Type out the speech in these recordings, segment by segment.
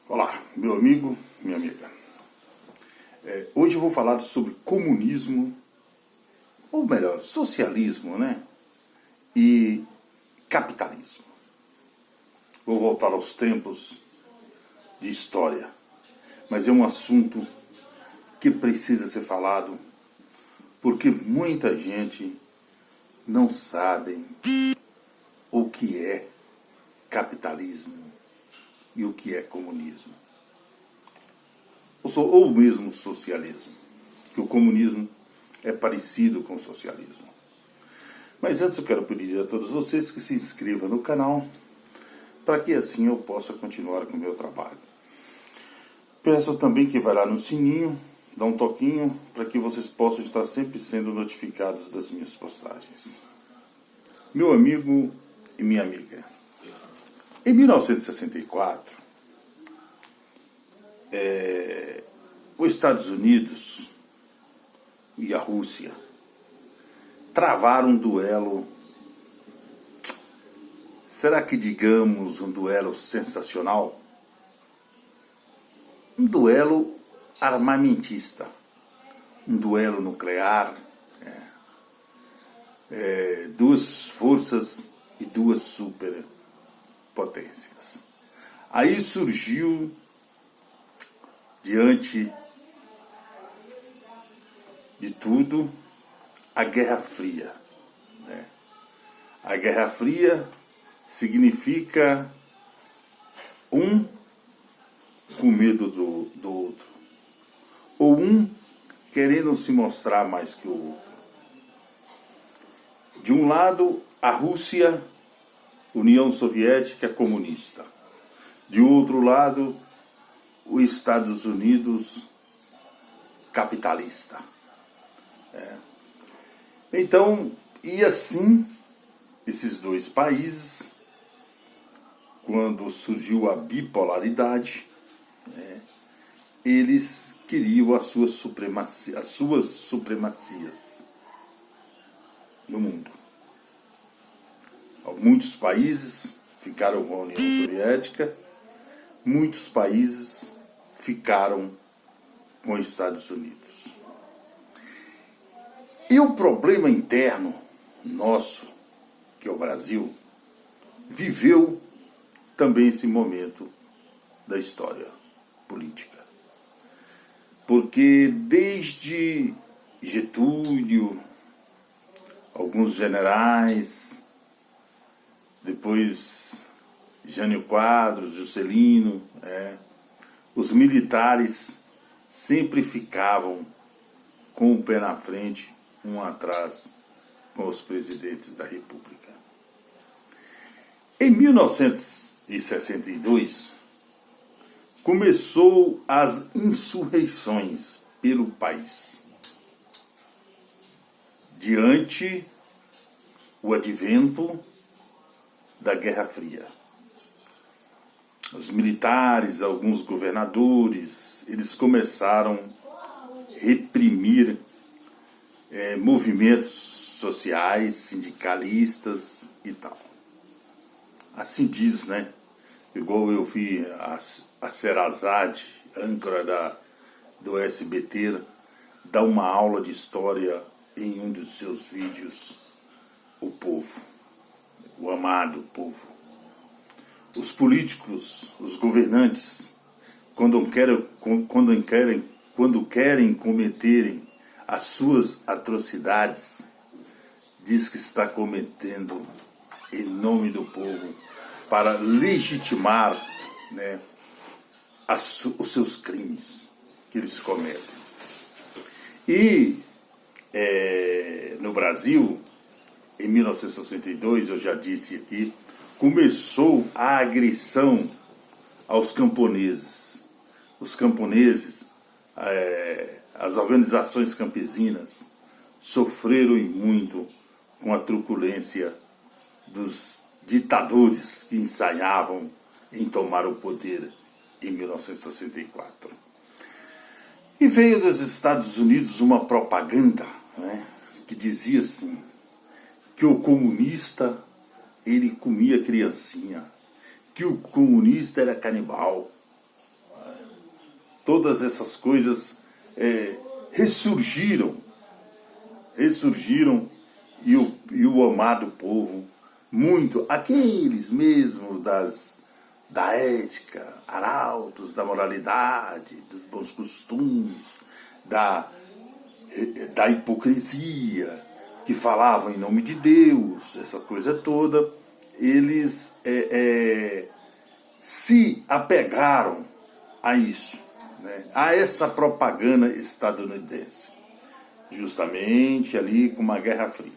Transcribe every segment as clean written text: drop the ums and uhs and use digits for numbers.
Olá, meu amigo, minha amiga. Hoje eu vou falar sobre comunismo, ou melhor, socialismo, né? E capitalismo. Vou voltar aos tempos de história, mas é um assunto que precisa ser falado, porque muita gente não sabe o que é capitalismo e o que é comunismo. Ou mesmo socialismo, que o comunismo é parecido com o socialismo. Mas antes eu quero pedir a todos vocês que se inscrevam no canal, para que assim eu possa continuar com o meu trabalho. Peço também que vá lá no sininho, dá um toquinho, para que vocês possam estar sempre sendo notificados das minhas postagens. Meu amigo e minha amiga, em 1964, os Estados Unidos e a Rússia travaram um duelo, será que digamos um duelo sensacional? Um duelo armamentista, um duelo nuclear, duas forças e duas superpotências. Aí surgiu, diante de tudo, a Guerra Fria. A Guerra Fria significa um com medo do outro, ou um querendo se mostrar mais que o outro. De um lado, a Rússia, União Soviética comunista. De outro lado, os Estados Unidos capitalista. Então, e assim, esses dois países, quando surgiu a bipolaridade, eles queriam as suas supremacias no mundo. Muitos países ficaram com a União Soviética, muitos países ficaram com os Estados Unidos. E o problema interno nosso, que é o Brasil, viveu também esse momento da história política. Porque desde Getúlio, alguns generais, depois Jânio Quadros, Juscelino, os militares sempre ficavam com o pé na frente, um atrás, com os presidentes da República. Em 1962, começou as insurreições pelo país. Diante o advento da Guerra Fria. Os militares, alguns governadores, eles começaram a reprimir movimentos sociais, sindicalistas e tal. Assim diz, né? Igual eu vi a Sherazade, âncora do SBT, dar uma aula de história em um dos seus vídeos. O povo, o amado povo. Os políticos, os governantes, quando querem cometerem as suas atrocidades, diz que está cometendo em nome do povo para legitimar, os seus crimes que eles cometem. E no Brasil, em 1962, eu já disse aqui, começou a agressão aos camponeses. Os camponeses, as organizações campesinas, sofreram muito com a truculência dos ditadores que ensaiavam em tomar o poder em 1964. E veio dos Estados Unidos uma propaganda, que dizia assim, que o comunista, ele comia criancinha, que o comunista era canibal, todas essas coisas ressurgiram e o amado povo, muito, aqueles mesmos da ética, arautos da moralidade, dos bons costumes, da hipocrisia, que falavam em nome de Deus, essa coisa toda, eles se apegaram a isso, né, a essa propaganda estadunidense, justamente ali com uma Guerra Fria.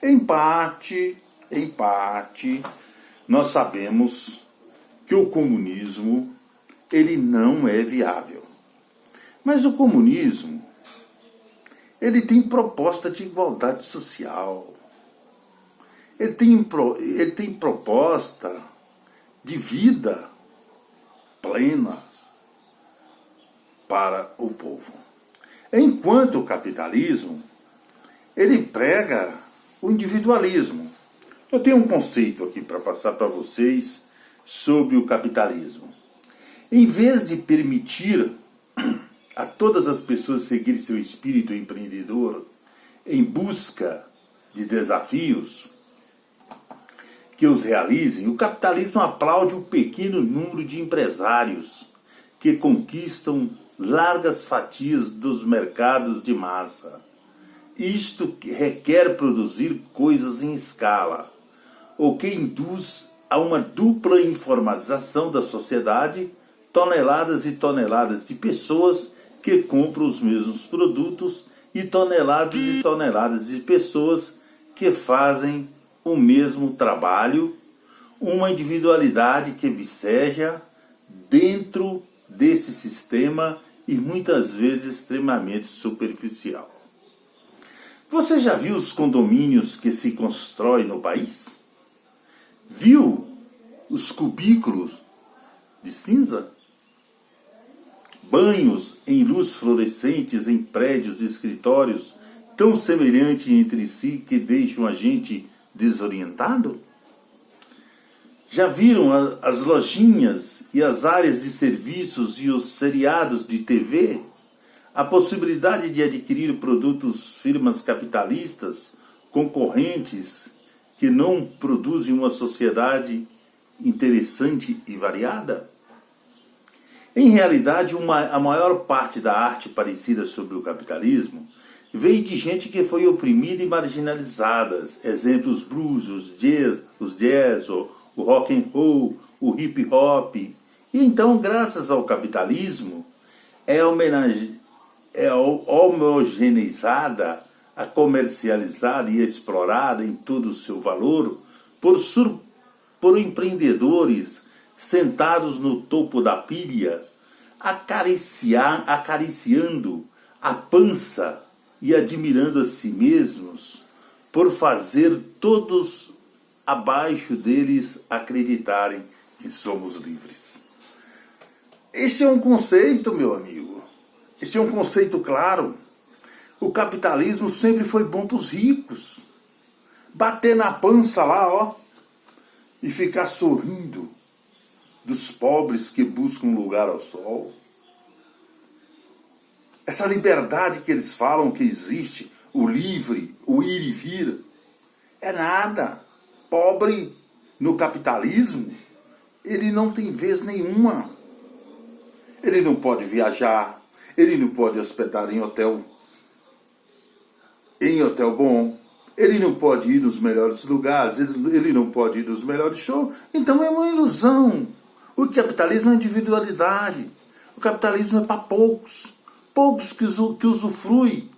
Em parte, nós sabemos que o comunismo, ele não é viável. Mas o comunismo, ele tem proposta de igualdade social. Ele tem proposta de vida plena para o povo. Enquanto o capitalismo, ele prega o individualismo. Eu tenho um conceito aqui para passar para vocês sobre o capitalismo. Em vez de permitir a todas as pessoas seguir seu espírito empreendedor em busca de desafios que os realizem, o capitalismo aplaude o pequeno número de empresários que conquistam largas fatias dos mercados de massa. Isto requer produzir coisas em escala, o que induz a uma dupla informalização da sociedade, toneladas e toneladas de pessoas que compram os mesmos produtos e toneladas de pessoas que fazem o mesmo trabalho, uma individualidade que viceja dentro desse sistema e muitas vezes extremamente superficial. Você já viu os condomínios que se constroem no país? Viu os cubículos de cinza? Banhos em luz fluorescentes em prédios de escritórios tão semelhantes entre si que deixam a gente desorientado? Já viram as lojinhas e as áreas de serviços e os seriados de TV? A possibilidade de adquirir produtos firmas capitalistas concorrentes que não produzem uma sociedade interessante e variada? Em realidade, a maior parte da arte parecida sobre o capitalismo veio de gente que foi oprimida e marginalizada. Exemplos: blues, os jazz, o rock and roll, o hip hop. E então, graças ao capitalismo, é homogeneizada, a comercializada e explorada em todo o seu valor por empreendedores sentados no topo da pilha, acariciando a pança e admirando a si mesmos por fazer todos abaixo deles acreditarem que somos livres. Este é um conceito, meu amigo. Este é um conceito claro. O capitalismo sempre foi bom para os ricos. Bater na pança lá, ó, e ficar sorrindo dos pobres que buscam um lugar ao sol. Essa liberdade que eles falam que existe, o livre, o ir e vir, é nada. Pobre no capitalismo, ele não tem vez nenhuma. Ele não pode viajar, ele não pode hospedar em hotel bom, ele não pode ir nos melhores lugares, ele não pode ir nos melhores shows. Então é uma ilusão. O capitalismo é individualidade. O capitalismo é para poucos. Poucos que usufruem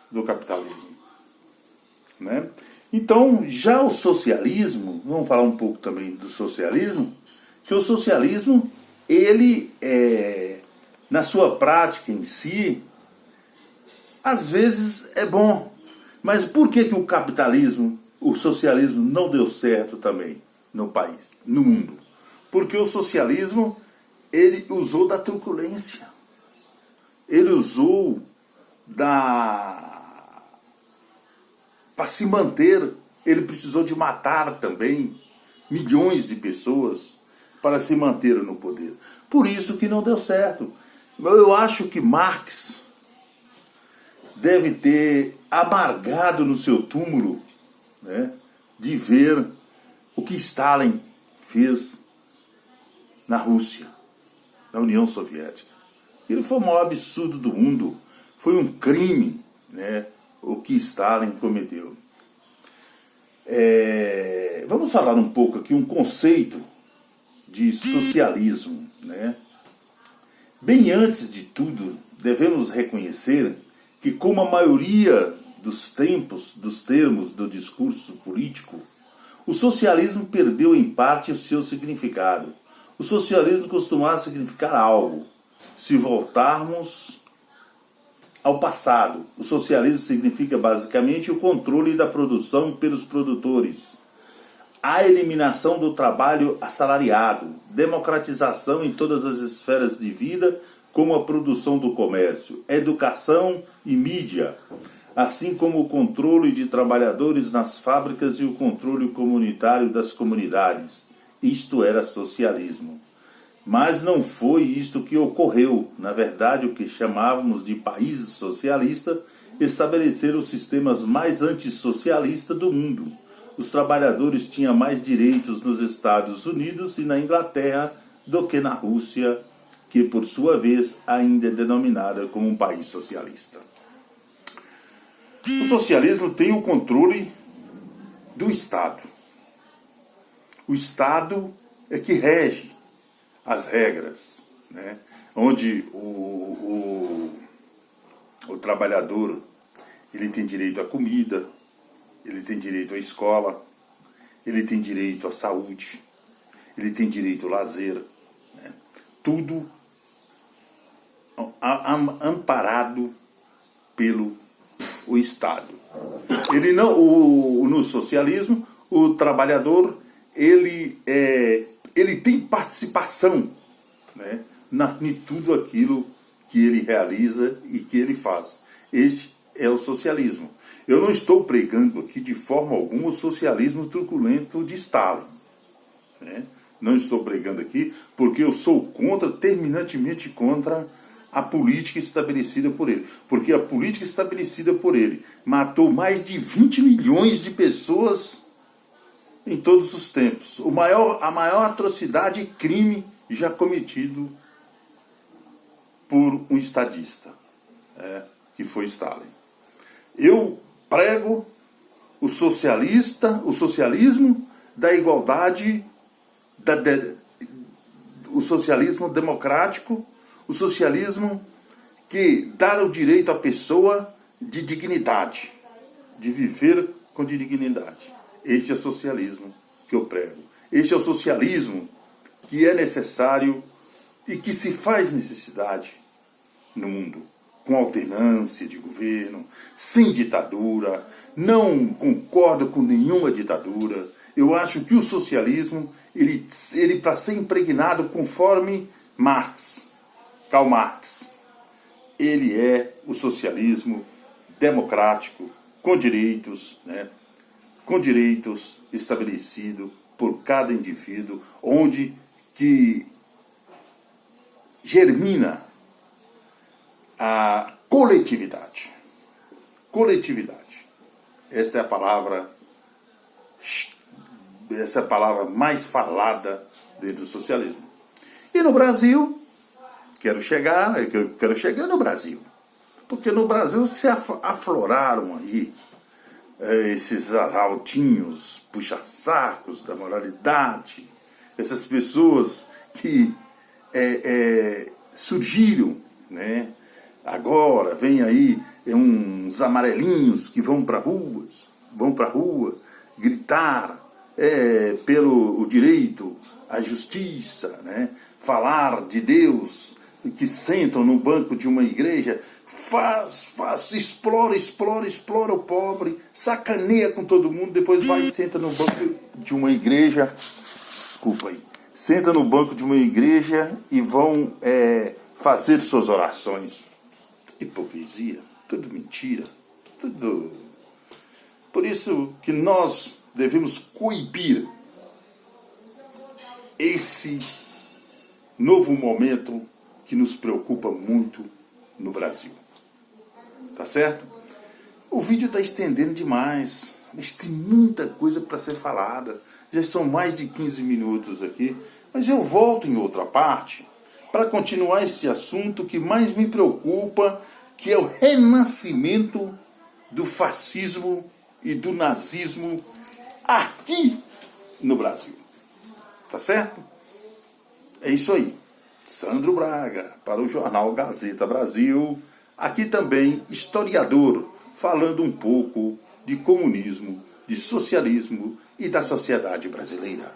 do capitalismo. Né? Então, já o socialismo, vamos falar um pouco também do socialismo, que o socialismo, ele, na sua prática em si, às vezes é bom. Mas por que o capitalismo, o socialismo não deu certo também no país, no mundo? Porque o socialismo, ele usou da truculência. Ele usou para se manter, ele precisou de matar também milhões de pessoas para se manter no poder. Por isso que não deu certo. Eu acho que Marx deve ter amargado no seu túmulo, né, de ver o que Stalin fez na Rússia, na União Soviética. Ele foi o maior absurdo do mundo. Foi um crime, né, o que Stalin cometeu. Vamos falar um pouco aqui um conceito de socialismo, né? Bem antes de tudo, devemos reconhecer que, como a maioria dos termos do discurso político, o socialismo perdeu em parte o seu significado. O socialismo costumava significar algo. Se voltarmos ao passado, o socialismo significa basicamente o controle da produção pelos produtores, a eliminação do trabalho assalariado, democratização em todas as esferas de vida, como a produção do comércio, educação e mídia, assim como o controle de trabalhadores nas fábricas e o controle comunitário das comunidades. Isto era socialismo. Mas não foi isto que ocorreu. Na verdade, o que chamávamos de países socialistas estabeleceram os sistemas mais antissocialistas do mundo. Os trabalhadores tinham mais direitos nos Estados Unidos e na Inglaterra do que na Rússia, que por sua vez ainda é denominada como um país socialista. O socialismo tem o controle do Estado. O Estado é que rege as regras, né? Onde o trabalhador ele tem direito à comida, ele tem direito à escola, ele tem direito à saúde, ele tem direito ao lazer, né? Tudo amparado pelo o Estado. Ele não, no socialismo, o trabalhador ele tem participação, né, em tudo aquilo que ele realiza e que ele faz. Este é o socialismo. Eu não estou pregando aqui de forma alguma o socialismo truculento de Stalin, né? Não estou pregando aqui porque eu sou terminantemente contra a política estabelecida por ele. Porque a política estabelecida por ele matou mais de 20 milhões de pessoas em todos os tempos. A maior atrocidade e crime já cometido por um estadista, que foi Stalin. Eu prego o socialismo da igualdade, o socialismo democrático, o socialismo que dá o direito à pessoa de dignidade, de viver com dignidade. Este é o socialismo que eu prego. Este é o socialismo que é necessário e que se faz necessidade no mundo, com alternância de governo, sem ditadura. Não concordo com nenhuma ditadura. Eu acho que o socialismo, ele para ser impregnado conforme Karl Marx, ele é o socialismo democrático, com direitos, né? Com direitos estabelecidos por cada indivíduo, onde que germina a coletividade. Coletividade. Essa é a palavra mais falada dentro do socialismo. E no Brasil, quero chegar no Brasil. Porque no Brasil se afloraram aí esses arautinhos, puxa-sacos da moralidade, essas pessoas que surgiram, né? Agora vem aí uns amarelinhos que vão para rua gritar pelo o direito à justiça, né? Falar de Deus, que sentam no banco de uma igreja, explora o pobre, sacaneia com todo mundo, depois vai e senta no banco de uma igreja, senta no banco de uma igreja e vão fazer suas orações. Hipocrisia, tudo mentira, tudo. Por isso que nós devemos coibir esse novo momento que nos preocupa muito no Brasil. Tá certo? O vídeo está estendendo demais, mas tem muita coisa para ser falada. Já são mais de 15 minutos aqui, mas eu volto em outra parte para continuar esse assunto que mais me preocupa, que é o renascimento do fascismo e do nazismo aqui no Brasil. Tá certo? É isso aí. Sandro Braga, para o jornal Gazeta Brasil. Aqui também, historiador, falando um pouco de comunismo, de socialismo e da sociedade brasileira.